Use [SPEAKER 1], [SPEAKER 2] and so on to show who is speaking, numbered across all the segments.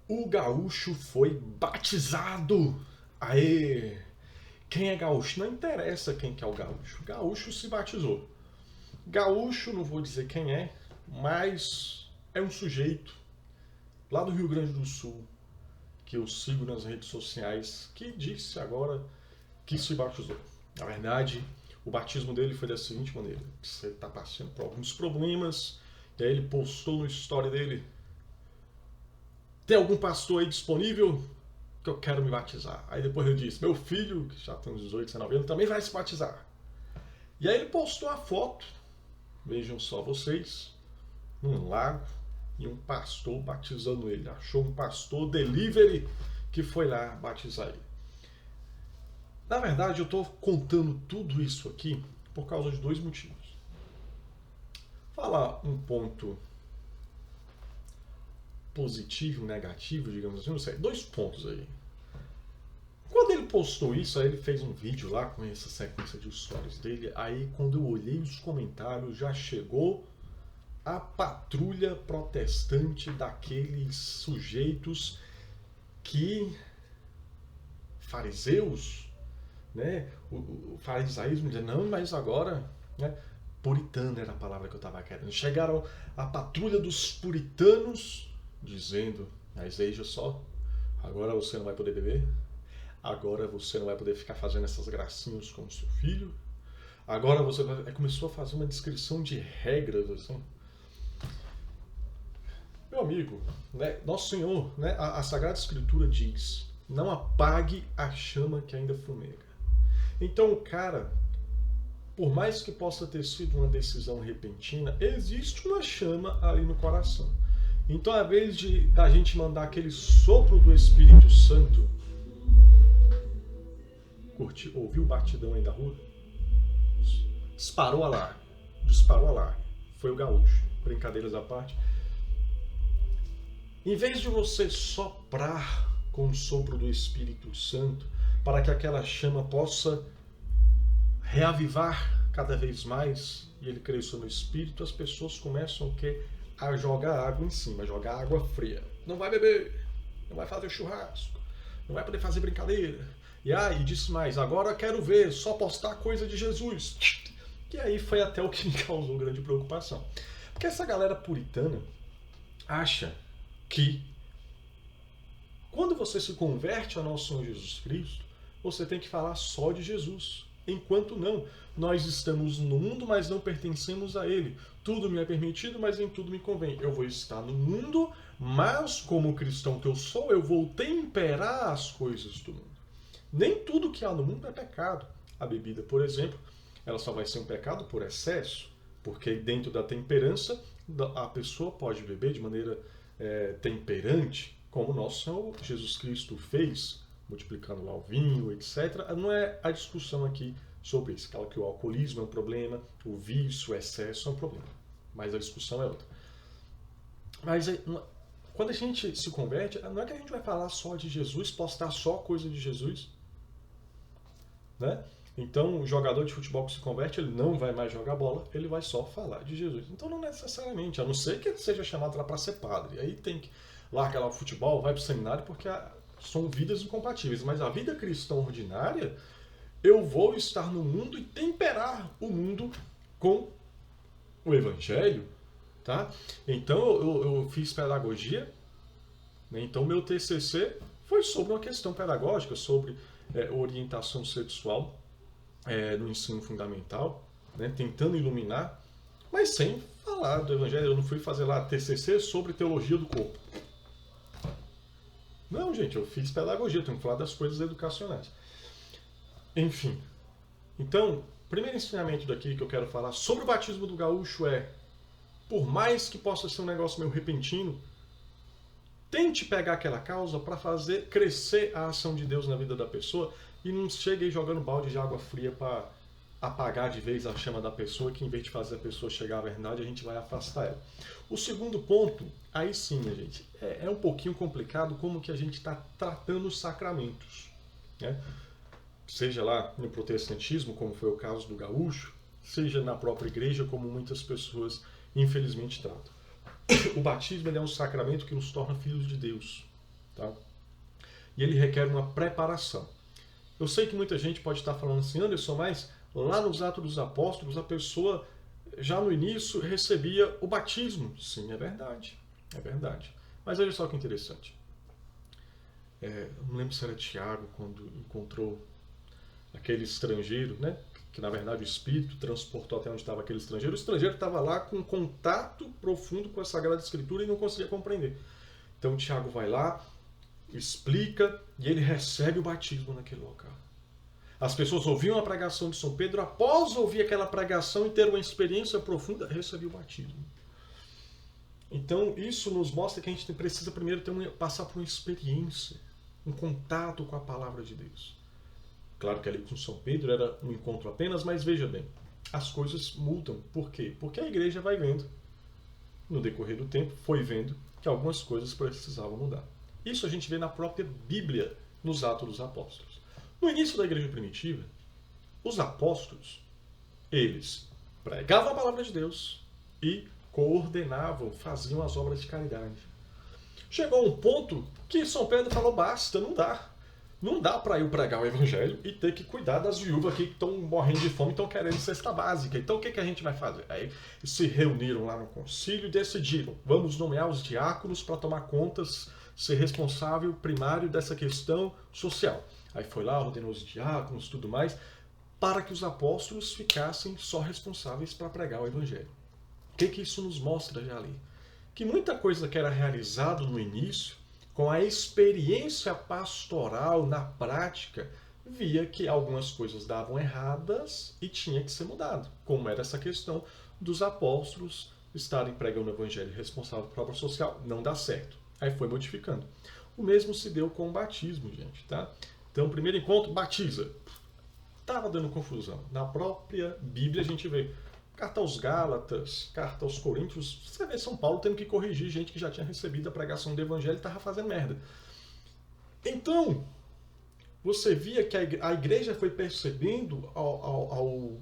[SPEAKER 1] O gaúcho foi batizado. Aê! Quem é gaúcho? Não interessa quem que é o gaúcho. Gaúcho se batizou. Gaúcho, não vou dizer quem é, mas é um sujeito lá do Rio Grande do Sul, que eu sigo nas redes sociais, que disse agora que se batizou. Na verdade, o batismo dele foi da seguinte maneira: você está passando por alguns problemas, e aí ele postou no story dele: tem algum pastor aí disponível que eu quero me batizar? Aí depois ele disse: meu filho, que já tem uns 18, 19 anos, também vai se batizar. E aí ele postou a foto, vejam só vocês, num lago, e um pastor batizando ele. Achou um pastor delivery que foi lá batizar ele. Na verdade, eu estou contando tudo isso aqui por causa de dois motivos. Falar um ponto positivo, negativo, digamos assim, não sei, dois pontos aí. Quando ele postou isso, aí ele fez um vídeo lá com essa sequência de stories dele, aí quando eu olhei os comentários, já chegou a patrulha protestante daqueles sujeitos que fariseus, né? O farisaísmo dizia, não, mas agora, né? Puritano era a palavra que eu estava querendo. Chegaram a patrulha dos puritanos dizendo, mas veja só, agora você não vai poder beber, agora você não vai poder ficar fazendo essas gracinhas com o seu filho, agora você vai... Começou a fazer uma descrição de regras, assim. Meu amigo, né, Nosso Senhor, né, a Sagrada Escritura diz, não apague a chama que ainda fumega. Então o cara, por mais que possa ter sido uma decisão repentina, existe uma chama ali no coração. Então, ao invés da gente mandar aquele sopro do Espírito Santo, ouviu o batidão aí da rua? Disparou alarme. Foi o gaúcho. Brincadeiras à parte. Em vez de você soprar com o sopro do Espírito Santo, para que aquela chama possa reavivar cada vez mais e ele cresça no Espírito, as pessoas começam a jogar água em cima, jogar água fria. Não vai beber, não vai fazer churrasco, não vai poder fazer brincadeira. E disse mais, agora quero ver, só postar coisa de Jesus. E aí foi até o que me causou grande preocupação. Porque essa galera puritana acha que quando você se converte ao nosso Senhor Jesus Cristo, você tem que falar só de Jesus. Enquanto não, nós estamos no mundo, mas não pertencemos a ele. Tudo me é permitido, mas nem tudo me convém. Eu vou estar no mundo, mas como cristão que eu sou, eu vou temperar as coisas do mundo. Nem tudo que há no mundo é pecado. A bebida, por exemplo, ela só vai ser um pecado por excesso, porque dentro da temperança, a pessoa pode beber de maneira temperante, como o nosso Senhor Jesus Cristo fez, multiplicando lá o vinho, etc. Não é a discussão aqui sobre isso. Claro que o alcoolismo é um problema, o vício, o excesso é um problema. Mas a discussão é outra. Mas quando a gente se converte, não é que a gente vai falar só de Jesus, postar só coisa de Jesus. Né? Então, o jogador de futebol que se converte, ele não vai mais jogar bola, ele vai só falar de Jesus. Então, não necessariamente, a não ser que ele seja chamado lá para ser padre. Aí tem que largar lá o futebol, vai para o seminário, porque são vidas incompatíveis. Mas a vida cristã ordinária, eu vou estar no mundo e temperar o mundo com o evangelho. Tá? Então, eu fiz pedagogia, né? Então meu TCC foi sobre uma questão pedagógica, sobre orientação sexual no ensino fundamental, né? Tentando iluminar, mas sem falar do evangelho. Eu não fui fazer lá TCC sobre teologia do corpo. Não, gente, eu fiz pedagogia, tenho que falar das coisas educacionais. Enfim, então, o primeiro ensinamento daqui que eu quero falar sobre o batismo do gaúcho é, por mais que possa ser um negócio meio repentino, tente pegar aquela causa para fazer crescer a ação de Deus na vida da pessoa e não chegue aí jogando balde de água fria para apagar de vez a chama da pessoa, que em vez de fazer a pessoa chegar à verdade, a gente vai afastar ela. O segundo ponto, aí sim, minha gente, é um pouquinho complicado como que a gente está tratando os sacramentos. Né? Seja lá no protestantismo, como foi o caso do gaúcho, seja na própria igreja, como muitas pessoas infelizmente tratam. O batismo é um sacramento que nos torna filhos de Deus. Tá? E ele requer uma preparação. Eu sei que muita gente pode estar falando assim, Anderson, mas lá nos Atos dos Apóstolos a pessoa já no início recebia o batismo. Sim, é verdade. É verdade. Mas olha só que interessante. Eu não lembro se era Tiago quando encontrou aquele estrangeiro, né? Que na verdade o Espírito transportou até onde estava aquele estrangeiro. O estrangeiro estava lá com contato profundo com a Sagrada Escritura e não conseguia compreender. Então Tiago vai lá, explica e ele recebe o batismo naquele local. As pessoas ouviam a pregação de São Pedro, após ouvir aquela pregação e ter uma experiência profunda, recebeu o batismo. Então isso nos mostra que a gente precisa primeiro passar por uma experiência, um contato com a palavra de Deus. Claro que ali com São Pedro era um encontro apenas, mas veja bem, as coisas mudam. Por quê? Porque a igreja vai vendo, no decorrer do tempo, foi vendo que algumas coisas precisavam mudar. Isso a gente vê na própria Bíblia, nos Atos dos Apóstolos. No início da igreja primitiva, os apóstolos, eles pregavam a palavra de Deus e coordenavam, faziam as obras de caridade. Chegou um ponto que São Pedro falou, basta, não dá. Não dá para eu pregar o evangelho e ter que cuidar das viúvas aqui que estão morrendo de fome e estão querendo cesta básica. Então o que a gente vai fazer? Aí se reuniram lá no concílio e decidiram, vamos nomear os diáconos para tomar contas, ser responsável primário dessa questão social. Aí foi lá, ordenou os diáconos, tudo mais, para que os apóstolos ficassem só responsáveis para pregar o evangelho. O que isso nos mostra já ali? Que muita coisa que era realizado no início, com a experiência pastoral na prática, via que algumas coisas davam erradas e tinha que ser mudado. Como era essa questão dos apóstolos estarem pregando o evangelho responsável por obra social, não dá certo. Aí foi modificando. O mesmo se deu com o batismo, gente, tá? Então, primeiro encontro, batiza. Estava dando confusão. Na própria Bíblia a gente vê carta aos Gálatas, carta aos Coríntios, você vê São Paulo tendo que corrigir gente que já tinha recebido a pregação do evangelho e estava fazendo merda. Então, você via que a igreja foi percebendo ao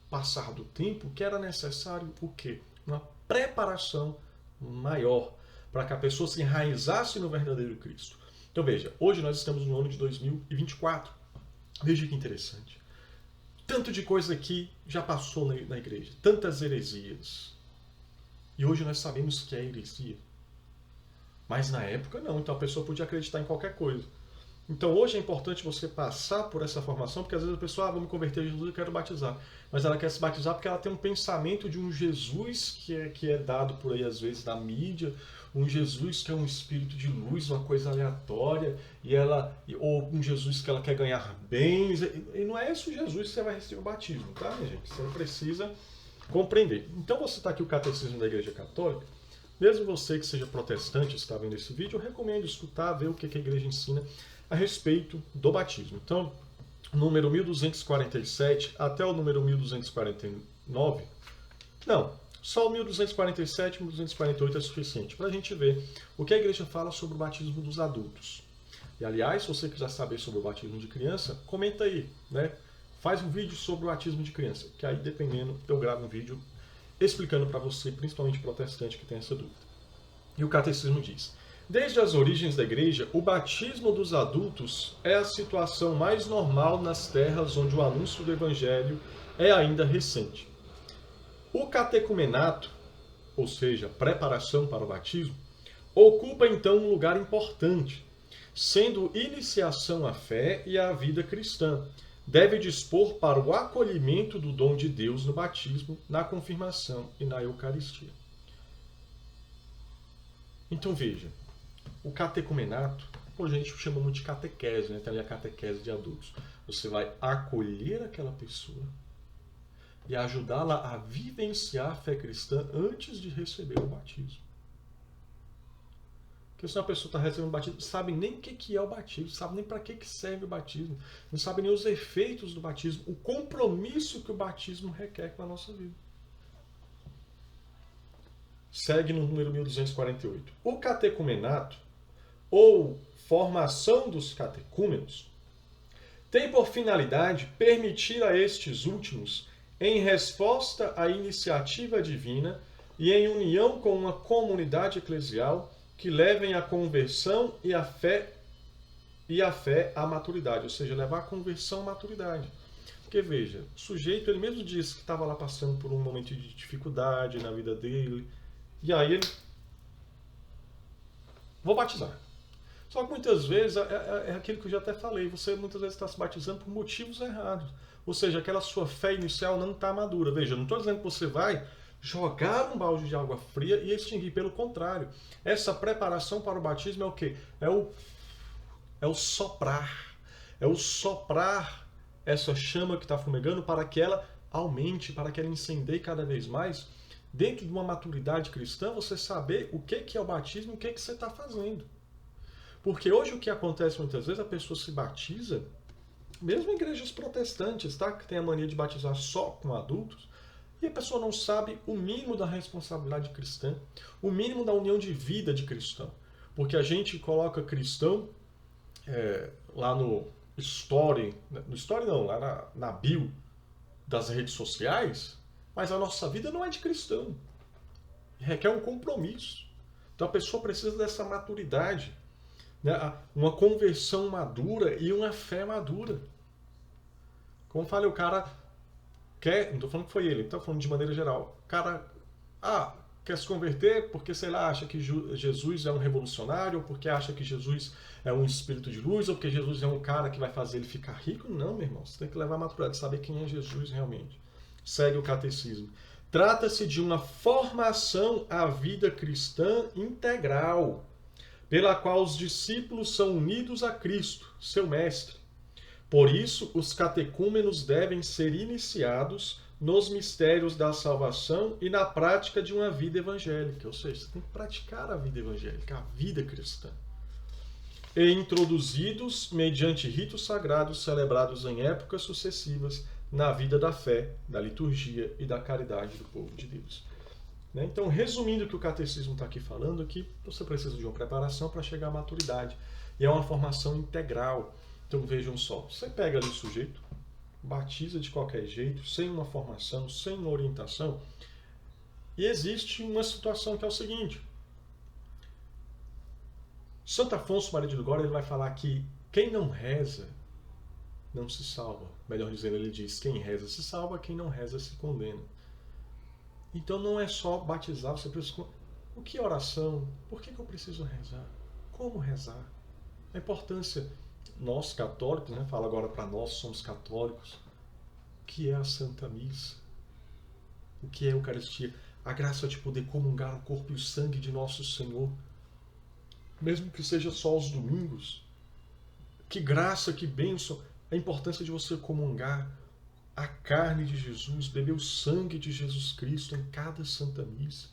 [SPEAKER 1] passar do tempo que era necessário o quê? Uma preparação maior para que a pessoa se enraizasse no verdadeiro Cristo. Então veja, hoje nós estamos no ano de 2024. Veja que interessante. Tanto de coisa que já passou na igreja, tantas heresias. E hoje nós sabemos que é heresia. Mas na época não, então a pessoa podia acreditar em qualquer coisa. Então hoje é importante você passar por essa formação, porque às vezes a pessoa, vou me converter a Jesus, eu quero batizar. Mas ela quer se batizar porque ela tem um pensamento de um Jesus que é dado por aí às vezes na mídia, um Jesus que é um espírito de luz, uma coisa aleatória, ou um Jesus que ela quer ganhar bens. E não é esse o Jesus que você vai receber o batismo, tá, minha gente? Você precisa compreender. Então você está aqui o Catecismo da Igreja Católica. Mesmo você que seja protestante, está vendo esse vídeo, eu recomendo escutar, ver o que a igreja ensina a respeito do batismo. Então, número 1247 até o número 1249, não, só o 1247 e 1248 é suficiente para a gente ver o que a igreja fala sobre o batismo dos adultos. E aliás, se você quiser saber sobre o batismo de criança, comenta aí, né? Faz um vídeo sobre o batismo de criança, que aí dependendo eu gravo um vídeo explicando para você, principalmente protestante, que tem essa dúvida. E o catecismo diz: desde as origens da igreja, o batismo dos adultos é a situação mais normal nas terras onde o anúncio do evangelho é ainda recente. O catecumenato, ou seja, preparação para o batismo, ocupa então um lugar importante, sendo iniciação à fé e à vida cristã. Deve dispor para o acolhimento do dom de Deus no batismo, na confirmação e na Eucaristia. Então veja, o catecumenato, hoje a gente chama muito de catequese, né? Tem ali a catequese de adultos. Você vai acolher aquela pessoa e ajudá-la a vivenciar a fé cristã antes de receber o batismo. Porque se uma pessoa está recebendo o batismo, não sabe nem o que é o batismo, não sabe nem para que serve o batismo, não sabe nem os efeitos do batismo, o compromisso que o batismo requer com a nossa vida. Segue no número 1248. O catecumenato, ou formação dos catecúmenos, tem por finalidade permitir a estes últimos, em resposta à iniciativa divina e em união com uma comunidade eclesial, que levem à conversão e a fé à maturidade, ou seja, levar a conversão à maturidade. Porque veja, o sujeito, ele mesmo disse que estava lá passando por um momento de dificuldade na vida dele, e aí ele, vou batizar. Só que muitas vezes é aquilo que eu já até falei, você muitas vezes está se batizando por motivos errados. Ou seja, aquela sua fé inicial não está madura. Veja, não estou dizendo que você vai jogar um balde de água fria e extinguir. Pelo contrário, essa preparação para o batismo é o quê? É o soprar. É o soprar essa chama que está fumegando para que ela aumente, para que ela incendeie cada vez mais. Dentro de uma maturidade cristã, você saber o que é o batismo e o que você está fazendo. Porque hoje o que acontece muitas vezes, a pessoa se batiza, mesmo em igrejas protestantes, tá? Que tem a mania de batizar só com adultos, e a pessoa não sabe o mínimo da responsabilidade cristã, o mínimo da união de vida de cristão. Porque a gente coloca cristão lá no story não, lá na bio das redes sociais, mas a nossa vida não é de cristão. Requer um compromisso. Então a pessoa precisa dessa maturidade, né? Uma conversão madura e uma fé madura. Como eu falei, o cara quer, não estou falando que foi ele, estou falando de maneira geral. O cara quer se converter porque, sei lá, acha que Jesus é um revolucionário, ou porque acha que Jesus é um espírito de luz, ou porque Jesus é um cara que vai fazer ele ficar rico. Não, meu irmão, você tem que levar a maturidade, saber quem é Jesus realmente. Segue o catecismo. Trata-se de uma formação à vida cristã integral, pela qual os discípulos são unidos a Cristo, seu mestre. Por isso, os catecúmenos devem ser iniciados nos mistérios da salvação e na prática de uma vida evangélica. Ou seja, você tem que praticar a vida evangélica, a vida cristã. E introduzidos mediante ritos sagrados celebrados em épocas sucessivas na vida da fé, da liturgia e da caridade do povo de Deus. Então, resumindo o que o catecismo está aqui falando, que você precisa de uma preparação para chegar à maturidade. E é uma formação integral. Então, vejam só, você pega ali o sujeito, batiza de qualquer jeito, sem uma formação, sem uma orientação, e existe uma situação que é o seguinte. Santo Afonso Maria de Ligório, ele vai falar que quem não reza não se salva. Melhor dizendo, ele diz, quem reza se salva, quem não reza se condena. Então não é só batizar, você precisa... O que é oração? Por que eu preciso rezar? Como rezar? A importância, nós católicos, né? Fala agora para nós, somos católicos, o que é a Santa Missa? O que é a Eucaristia? A graça de poder comungar o corpo e o sangue de nosso Senhor, mesmo que seja só aos domingos. Que graça, que bênção! A importância de você comungar a carne de Jesus, beber o sangue de Jesus Cristo em cada Santa Missa.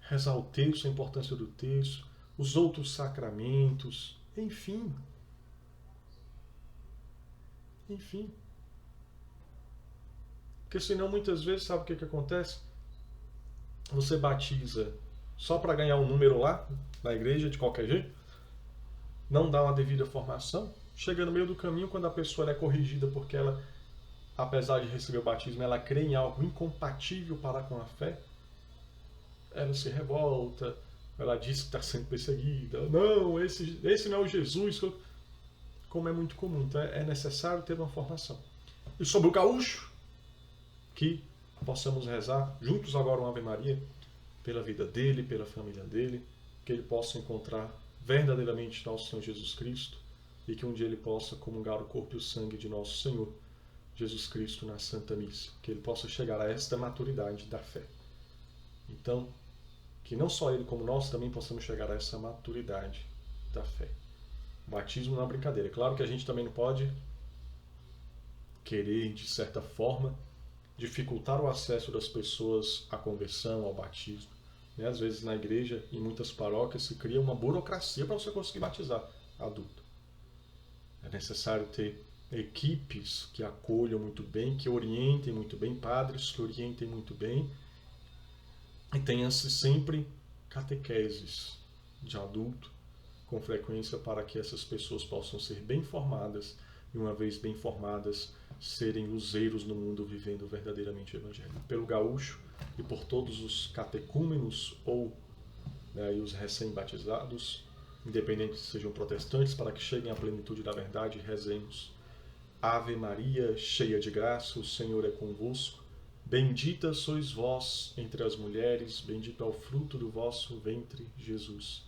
[SPEAKER 1] Rezar o texto, a importância do texto, os outros sacramentos, enfim. Enfim. Porque senão muitas vezes, sabe o que acontece? Você batiza só para ganhar um número lá, na igreja, de qualquer jeito, não dá uma devida formação. Chega no meio do caminho, quando a pessoa é corrigida porque ela, apesar de receber o batismo, ela crê em algo incompatível para com a fé, ela se revolta, ela diz que está sendo perseguida. Não, esse não é o Jesus, como é muito comum. Então é necessário ter uma formação. E sobre o gaúcho, que possamos rezar juntos agora uma Ave Maria pela vida dele, pela família dele, que ele possa encontrar verdadeiramente nosso Senhor Jesus Cristo, e que um dia ele possa comungar o corpo e o sangue de nosso Senhor Jesus Cristo na Santa Missa, que ele possa chegar a esta maturidade da fé. Então, que não só ele como nós também possamos chegar a essa maturidade da fé. O batismo não é brincadeira. É claro que a gente também não pode querer, de certa forma, dificultar o acesso das pessoas à conversão, ao batismo. Às vezes na igreja, em muitas paróquias, se cria uma burocracia para você conseguir batizar adulto. É necessário ter equipes que acolham muito bem, que orientem muito bem, padres que orientem muito bem, e tenha-se sempre catequeses de adulto com frequência para que essas pessoas possam ser bem formadas e, uma vez bem formadas, serem luzeiros no mundo vivendo verdadeiramente o Evangelho. Pelo gaúcho e por todos os catecúmenos ou né, e os recém-batizados, independente se sejam protestantes, para que cheguem à plenitude da verdade, rezemos. Ave Maria, cheia de graça, o Senhor é convosco. Bendita sois vós entre as mulheres, bendito é o fruto do vosso ventre, Jesus.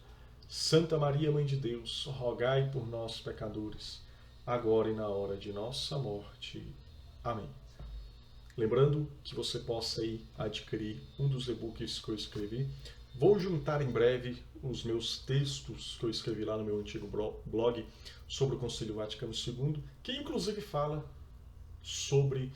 [SPEAKER 1] Santa Maria, Mãe de Deus, rogai por nós, pecadores, agora e na hora de nossa morte. Amém. Lembrando que você possa aí adquirir um dos e-books que eu escrevi. Vou juntar em breve os meus textos que eu escrevi lá no meu antigo blog sobre o Concílio Vaticano II, que inclusive fala sobre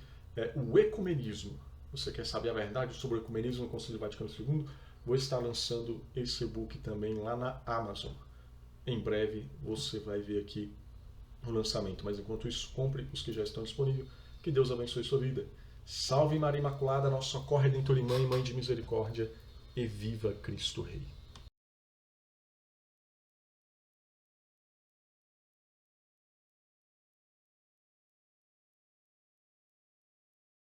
[SPEAKER 1] o ecumenismo. Você quer saber a verdade sobre o ecumenismo no Concílio Vaticano II? Vou estar lançando esse e-book também lá na Amazon. Em breve você vai ver aqui o lançamento, mas enquanto isso, compre os que já estão disponíveis. Que Deus abençoe sua vida. Salve Maria Imaculada, nossa corredentora e mãe de misericórdia, e viva Cristo Rei.